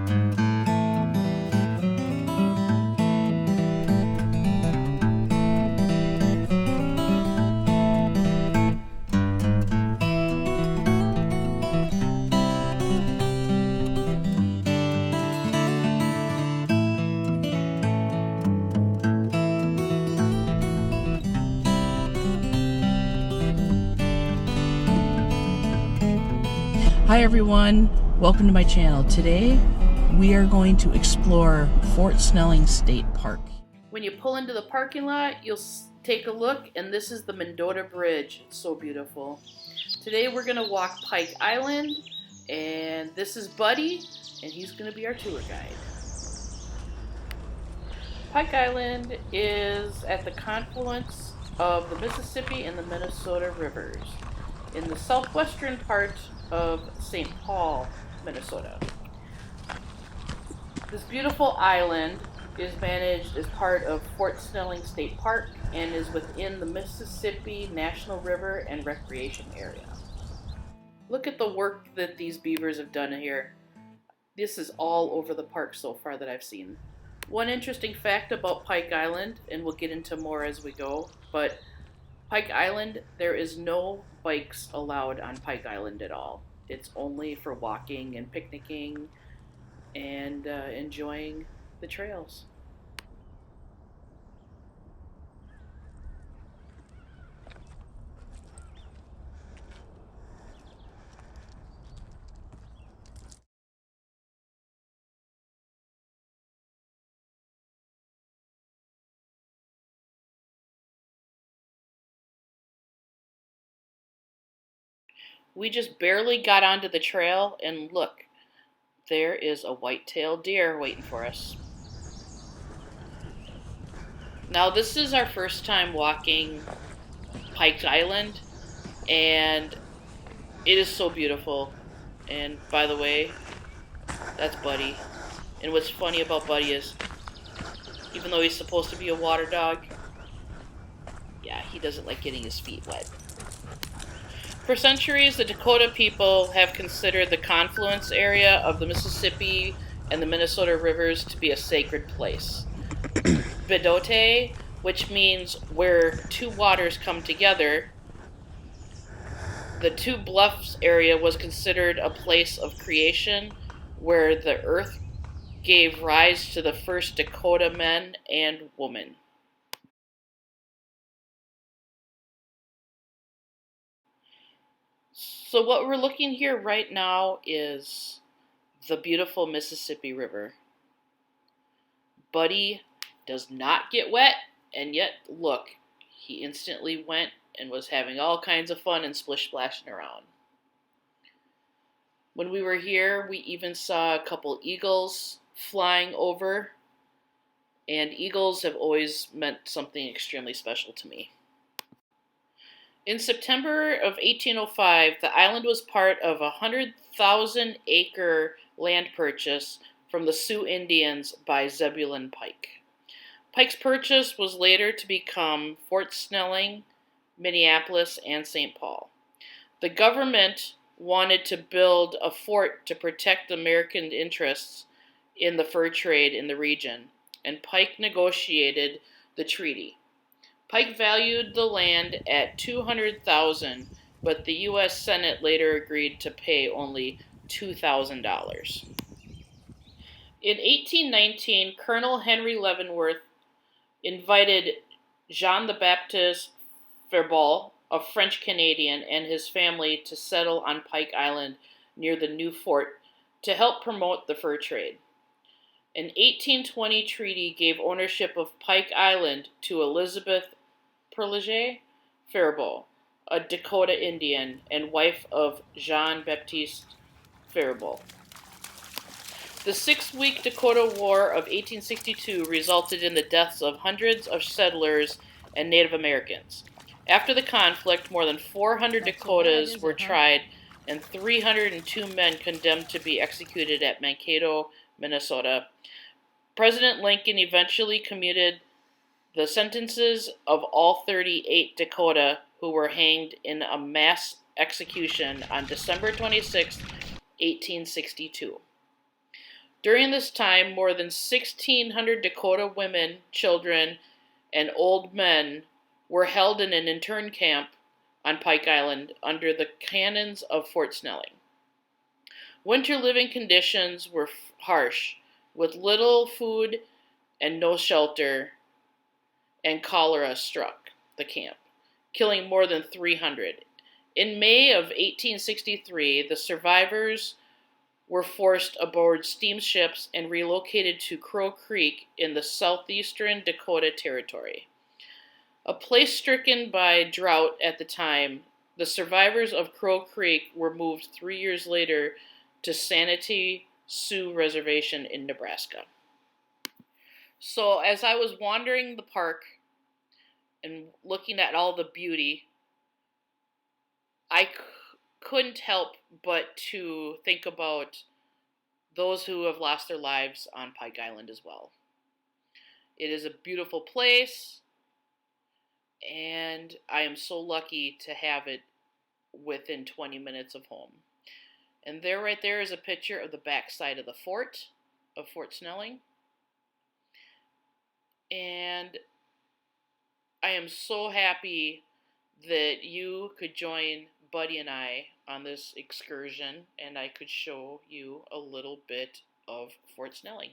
Hi everyone, welcome to my channel. Today we are going to explore Fort Snelling State Park. When you pull into the parking lot, you'll take a look, and this is the Mendota Bridge. It's so beautiful. Today we're going to walk Pike Island, and this is Buddy, and he's going to be our tour guide. Pike Island is at the confluence of the Mississippi and the Minnesota rivers in the southwestern part of St. Paul, Minnesota. This beautiful island is managed as part of Fort Snelling State Park and is within the Mississippi National River and Recreation Area. Look at the work that these beavers have done here. This is all over the park so far that I've seen. One interesting fact about Pike Island, and we'll get into more as we go, but Pike Island, there is no bikes allowed on Pike Island at all. It's only for walking and picnicking and enjoying the trails. We just barely got onto the trail, and look, there is a white-tailed deer waiting for us. Now, this is our first time walking Pike Island, and it is so beautiful. And by the way, that's Buddy. And what's funny about Buddy is, even though he's supposed to be a water dog, yeah, he doesn't like getting his feet wet. For centuries, the Dakota people have considered the confluence area of the Mississippi and the Minnesota rivers to be a sacred place. Bedote, which means where two waters come together, the Two Bluffs area was considered a place of creation where the earth gave rise to the first Dakota men and women. So what we're looking here right now is the beautiful Mississippi River. Buddy does not get wet, and yet look, he instantly went and was having all kinds of fun and splish-splashing around. When we were here, we even saw a couple eagles flying over, and eagles have always meant something extremely special to me. In September of 1805, the island was part of a 100,000-acre land purchase from the Sioux Indians by Zebulon Pike. Pike's purchase was later to become Fort Snelling, Minneapolis, and St. Paul. The government wanted to build a fort to protect American interests in the fur trade in the region, and Pike negotiated the treaty. Pike valued the land at $200,000, but the U.S. Senate later agreed to pay only $2,000. In 1819, Colonel Henry Leavenworth invited Jean-Baptiste Faribault, a French Canadian, and his family to settle on Pike Island near the new fort to help promote the fur trade. An 1820 treaty gave ownership of Pike Island to Elizabeth Perliger Faribault, a Dakota Indian and wife of Jean-Baptiste Faribault. The 6-week Dakota War of 1862 resulted in the deaths of hundreds of settlers and Native Americans. After the conflict, more than 400 Dakotas were tried and 302 men condemned to be executed at Mankato, Minnesota. President Lincoln eventually commuted the sentences of all 38 Dakota who were hanged in a mass execution on December 26, 1862. During this time, more than 1,600 Dakota women, children, and old men were held in an intern camp on Pike Island under the cannons of Fort Snelling. Winter living conditions were harsh, with little food and no shelter, and cholera struck the camp, killing more than 300. In May of 1863, the survivors were forced aboard steamships and relocated to Crow Creek in the southeastern Dakota Territory. A place stricken by drought at the time, the survivors of Crow Creek were moved 3 years later to Santee Sioux Reservation in Nebraska. So, as I was wandering the park and looking at all the beauty, I couldn't help but to think about those who have lost their lives on Pike Island as well. It is a beautiful place, and I am so lucky to have it within 20 minutes of home. And there, right there, is a picture of the backside of the fort, of Fort Snelling. And I am so happy that you could join Buddy and I on this excursion, and I could show you a little bit of Fort Snelling.